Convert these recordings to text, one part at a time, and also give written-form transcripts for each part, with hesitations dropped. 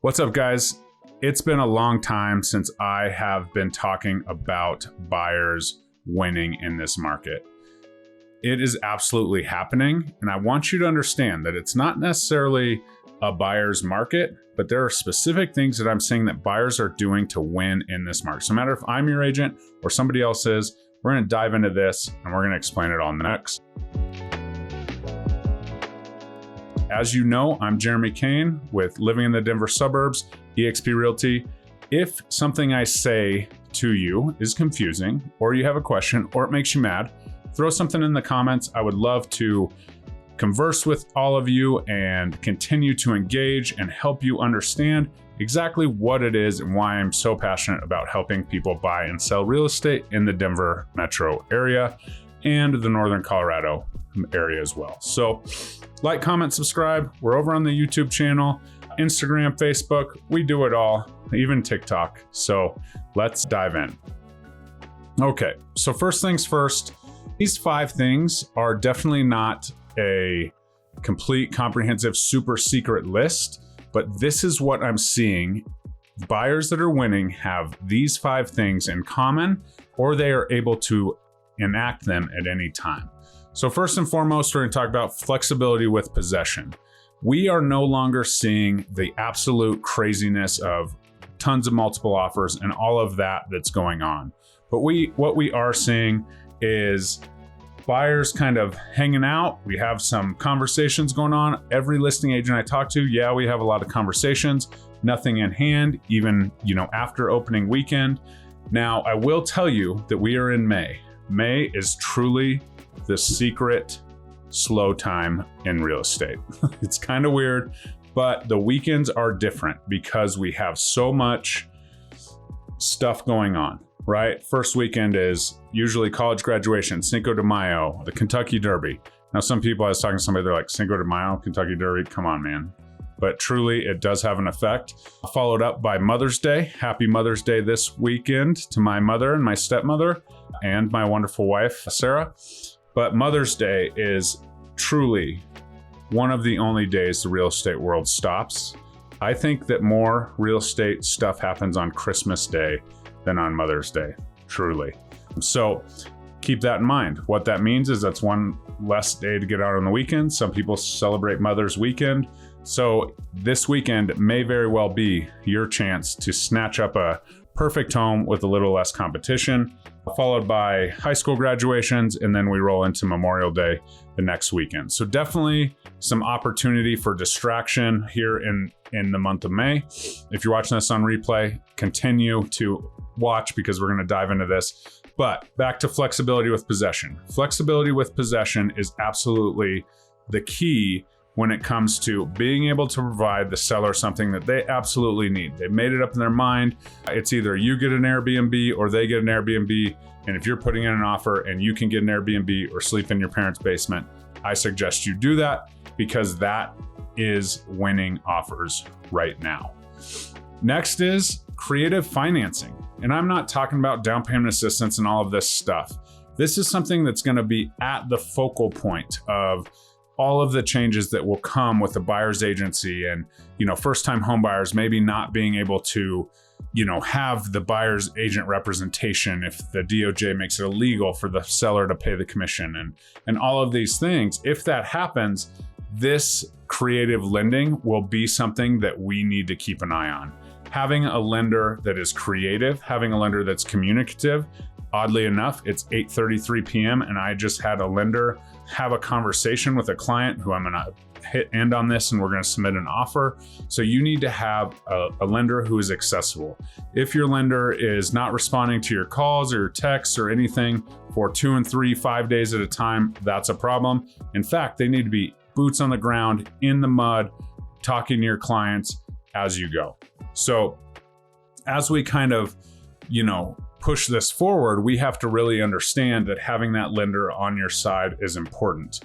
What's up, guys? It's been a long time since I have been talking about buyers winning in this market. It is absolutely happening, and I want you to understand that it's not necessarily a buyer's market, but there are specific things that I'm seeing that buyers are doing to win in this market. So no matter if I'm your agent or somebody else is, we're going to dive into this and we're going to explain it on the next. As you know, I'm Jeremy Kane with Living in the Denver Suburbs, eXp Realty. If something I say to you is confusing, or you have a question, or it makes you mad, throw something in the comments. I would love to converse with all of you and continue to engage and help you understand exactly what it is and why I'm so passionate about helping people buy and sell real estate in the Denver metro area and the Northern Colorado area as well. So like, comment, subscribe. We're over on the YouTube channel, Instagram, Facebook. We do it all, even TikTok. So let's dive in. Okay, so first things first, these 5 things are definitely not a complete, comprehensive, super secret list, but this is what I'm seeing. Buyers that are winning have these 5 things in common, or they are able to enact them at any time. So first and foremost, we're going to talk about flexibility with possession. We are no longer seeing the absolute craziness of tons of multiple offers and all of that that's going on. But what we are seeing is buyers kind of hanging out. We have some conversations going on. Every listing agent I talk to, yeah, we have a lot of conversations, nothing in hand, even, after opening weekend. Now, I will tell you that we are in May. May is truly the secret slow time in real estate. It's kind of weird, but the weekends are different because we have so much stuff going on, right? First weekend is usually college graduation, Cinco de Mayo, the Kentucky Derby. Now, some people, I was talking to somebody, they're like, Cinco de Mayo, Kentucky Derby, come on, man. But truly, it does have an effect. Followed up by Mother's Day. Happy Mother's Day this weekend to my mother and my stepmother and my wonderful wife, Sarah. But Mother's Day is truly one of the only days the real estate world stops. I think that more real estate stuff happens on Christmas Day than on Mother's Day, truly. So keep that in mind. What that means is that's one less day to get out on the weekend. Some people celebrate Mother's Weekend. So this weekend may very well be your chance to snatch up a perfect home with a little less competition, followed by high school graduations, and then we roll into Memorial Day the next weekend. So definitely some opportunity for distraction here in the month of May. If you're watching this on replay, continue to watch because we're going to dive into this. But back to flexibility with possession. Flexibility with possession is absolutely the key when it comes to being able to provide the seller something that they absolutely need. They've made it up in their mind. It's either you get an Airbnb or they get an Airbnb. And if you're putting in an offer and you can get an Airbnb or sleep in your parents' basement, I suggest you do that because that is winning offers right now. Next is creative financing. And I'm not talking about down payment assistance and all of this stuff. This is something that's going to be at the focal point of all of the changes that will come with the buyer's agency and, first-time home buyers maybe not being able to, have the buyer's agent representation if the DOJ makes it illegal for the seller to pay the commission and all of these things. If that happens, this creative lending will be something that we need to keep an eye on. Having a lender that is creative, having a lender that's communicative. Oddly enough, it's 8:33 p.m. and I just had a lender have a conversation with a client who I'm going to hit end on this and we're going to submit an offer. So you need to have a lender who is accessible. If your lender is not responding to your calls or your texts or anything for 2 and 3, 5 days at a time, that's a problem. In fact, they need to be boots on the ground in the mud, talking to your clients as you go. So as we kind of, push this forward, we have to really understand that having that lender on your side is important.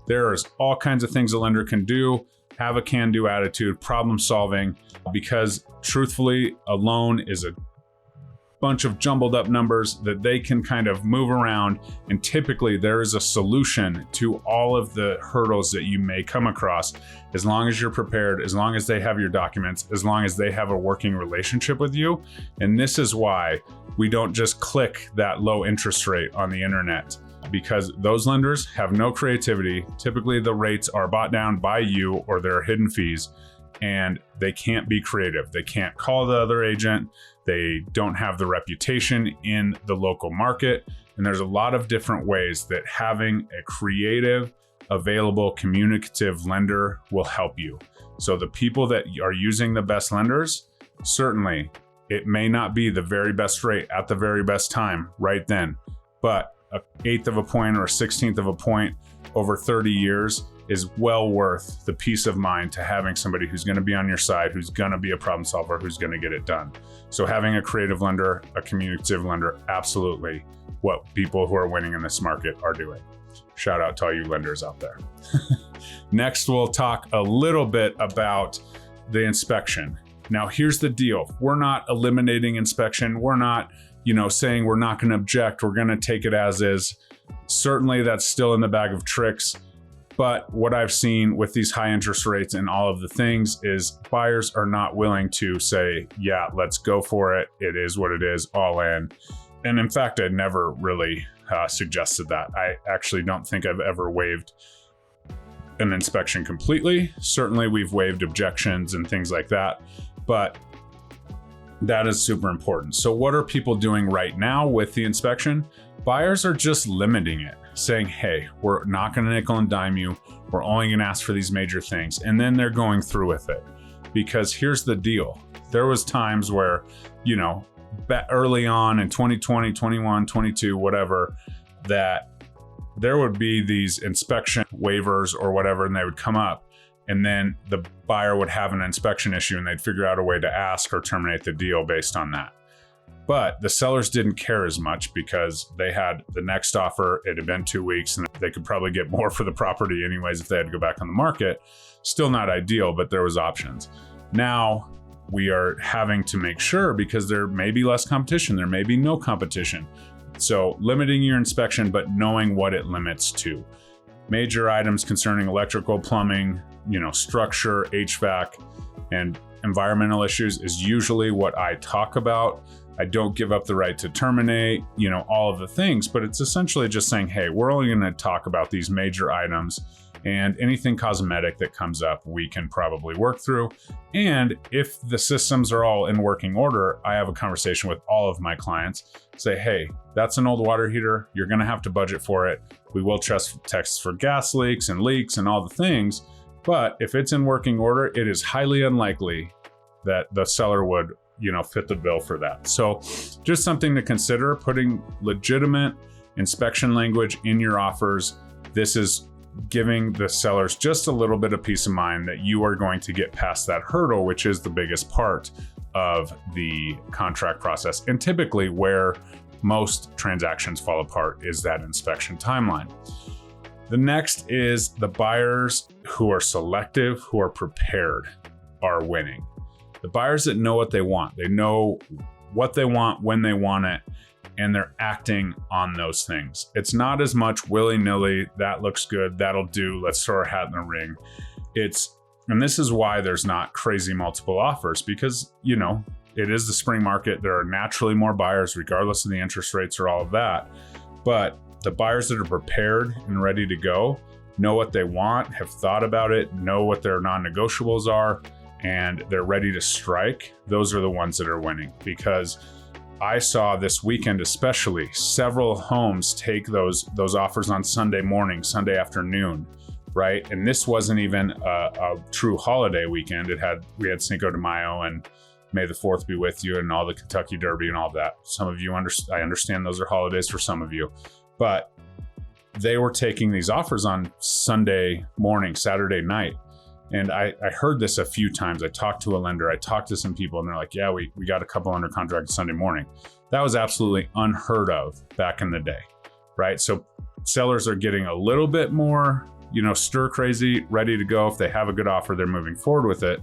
There's all kinds of things a lender can do. Have a can-do attitude, problem solving, because truthfully, a loan is a bunch of jumbled up numbers that they can kind of move around. And typically there is a solution to all of the hurdles that you may come across, as long as you're prepared, as long as they have your documents, as long as they have a working relationship with you. And this is why we don't just click that low interest rate on the internet, because those lenders have no creativity. Typically the rates are bought down by you, or there are hidden fees, and they can't be creative. They can't call the other agent. They don't have the reputation in the local market. And there's a lot of different ways that having a creative, available, communicative lender will help you. So the people that are using the best lenders, certainly it may not be the very best rate at the very best time right then, but an eighth of a point or a 16th of a point over 30 years is well worth the peace of mind to having somebody who's going to be on your side, who's going to be a problem solver, who's going to get it done. So having a creative lender, a communicative lender, absolutely what people who are winning in this market are doing. Shout out to all you lenders out there. Next, we'll talk a little bit about the inspection. Now, here's the deal. We're not eliminating inspection. We're not, saying we're not going to object. We're going to take it as is. Certainly that's still in the bag of tricks. But what I've seen with these high interest rates and all of the things is buyers are not willing to say, yeah, let's go for it. It is what it is, all in. And in fact, I never really suggested that. I actually don't think I've ever waived an inspection completely. Certainly we've waived objections and things like that, but that is super important. So what are people doing right now with the inspection? Buyers are just limiting it, saying, hey, we're not going to nickel and dime you. We're only going to ask for these major things. And then they're going through with it. Because here's the deal. There was times where, early on in 2020, 21, 22, whatever, that there would be these inspection waivers or whatever, and they would come up. And then the buyer would have an inspection issue and they'd figure out a way to ask or terminate the deal based on that. But the sellers didn't care as much because they had the next offer. It had been 2 weeks and they could probably get more for the property anyways if they had to go back on the market. Still not ideal, but there was options. Now we are having to make sure, because there may be less competition, there may be no competition. So limiting your inspection, but knowing what it limits to. Major items concerning electrical, plumbing, structure, HVAC, and environmental issues is usually what I talk about. I don't give up the right to terminate, all of the things, but it's essentially just saying, hey, we're only going to talk about these major items, and anything cosmetic that comes up, we can probably work through. And if the systems are all in working order, I have a conversation with all of my clients, say, hey, that's an old water heater. You're going to have to budget for it. We will test for gas leaks and all the things. But if it's in working order, it is highly unlikely that the seller would fit the bill for that. So just something to consider, putting legitimate inspection language in your offers. This is giving the sellers just a little bit of peace of mind that you are going to get past that hurdle, which is the biggest part of the contract process. And typically where most transactions fall apart is that inspection timeline. The next is the buyers who are selective, who are prepared, are winning. The buyers that know what they want, they know what they want, when they want it, and they're acting on those things. It's not as much willy-nilly, that looks good, that'll do, let's throw our hat in the ring. And this is why there's not crazy multiple offers, because, it is the spring market. There are naturally more buyers, regardless of the interest rates or all of that. But the buyers that are prepared and ready to go know what they want, have thought about it, know what their non-negotiables are, and they're ready to strike. Those are the ones that are winning, because I saw this weekend especially several homes take those offers on Sunday morning, Sunday afternoon, right? And this wasn't even a true holiday weekend. We had Cinco de Mayo and May the 4th be with you and all the Kentucky Derby and all that. Some of you I understand those are holidays for some of you, but they were taking these offers on Sunday morning, Saturday night. And I heard this a few times. I talked to a lender, I talked to some people, and they're like, yeah, we got a couple under contract Sunday morning. That was absolutely unheard of back in the day, right? So sellers are getting a little bit more, stir crazy, ready to go. If they have a good offer, they're moving forward with it.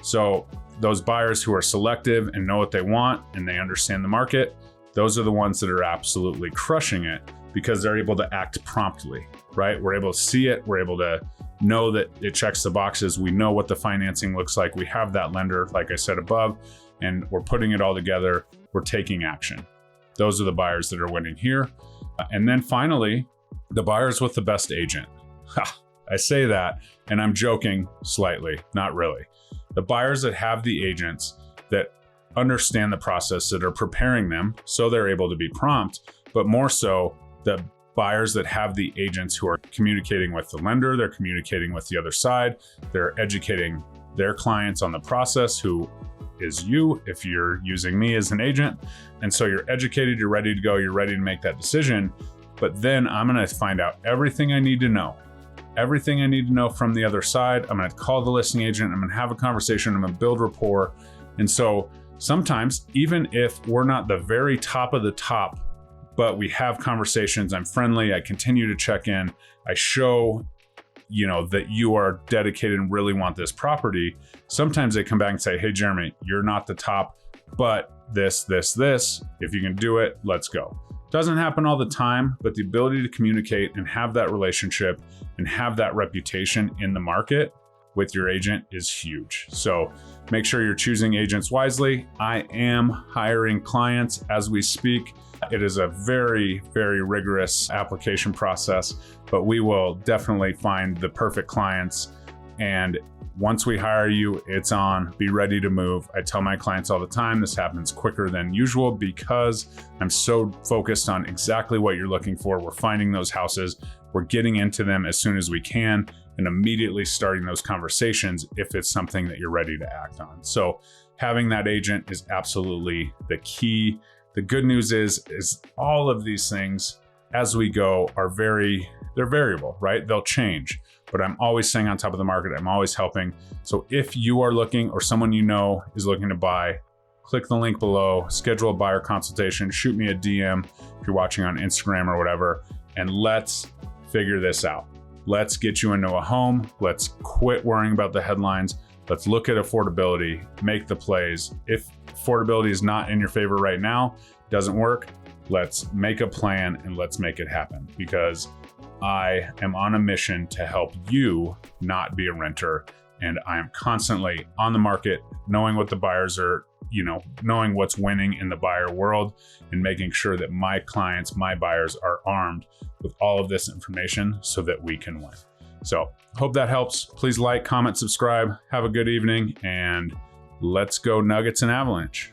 So those buyers who are selective and know what they want and they understand the market, those are the ones that are absolutely crushing it because they're able to act promptly, right? We're able to see it. We're able to know that it checks the boxes. We know what the financing looks like. We have that lender, like I said above, and we're putting it all together. We're taking action. Those are the buyers that are winning here. And then finally, the buyers with the best agent. I say that, and I'm joking slightly, not really. The buyers that have the agents that understand the process, that are preparing them so they're able to be prompt, but more so the buyers that have the agents who are communicating with the lender, they're communicating with the other side, they're educating their clients on the process, who is you if you're using me as an agent. And so you're educated, you're ready to go, you're ready to make that decision. But then I'm going to find out everything I need to know. Everything I need to know from the other side. I'm going to call the listing agent. I'm going to have a conversation. I'm going to build rapport. And so sometimes, even if we're not the very top of the top, but we have conversations, I'm friendly, I continue to check in, I show, that you are dedicated and really want this property. Sometimes they come back and say, hey, Jeremy, you're not the top, but this, if you can do it, let's go. Doesn't happen all the time, but the ability to communicate and have that relationship and have that reputation in the market with your agent is huge. So make sure you're choosing agents wisely. I am hiring clients as we speak. It is a very, very rigorous application process, but we will definitely find the perfect clients. And once we hire you, it's on. Be ready to move. I tell my clients all the time, this happens quicker than usual because I'm so focused on exactly what you're looking for. We're finding those houses. We're getting into them as soon as we can and immediately starting those conversations if it's something that you're ready to act on. So having that agent is absolutely the key. The good news is all of these things as we go are they're variable, right? They'll change, but I'm always staying on top of the market. I'm always helping. So if you are looking or someone is looking to buy, click the link below, schedule a buyer consultation, shoot me a DM if you're watching on Instagram or whatever, and let's figure this out. Let's get you into a home. Let's quit worrying about the headlines. Let's look at affordability, make the plays. If affordability is not in your favor right now, doesn't work, let's make a plan and let's make it happen, because I am on a mission to help you not be a renter. And I am constantly on the market, knowing what the buyers are, knowing what's winning in the buyer world and making sure that my clients, my buyers are armed with all of this information so that we can win. So hope that helps. Please like, comment, subscribe. Have a good evening, and let's go Nuggets and Avalanche.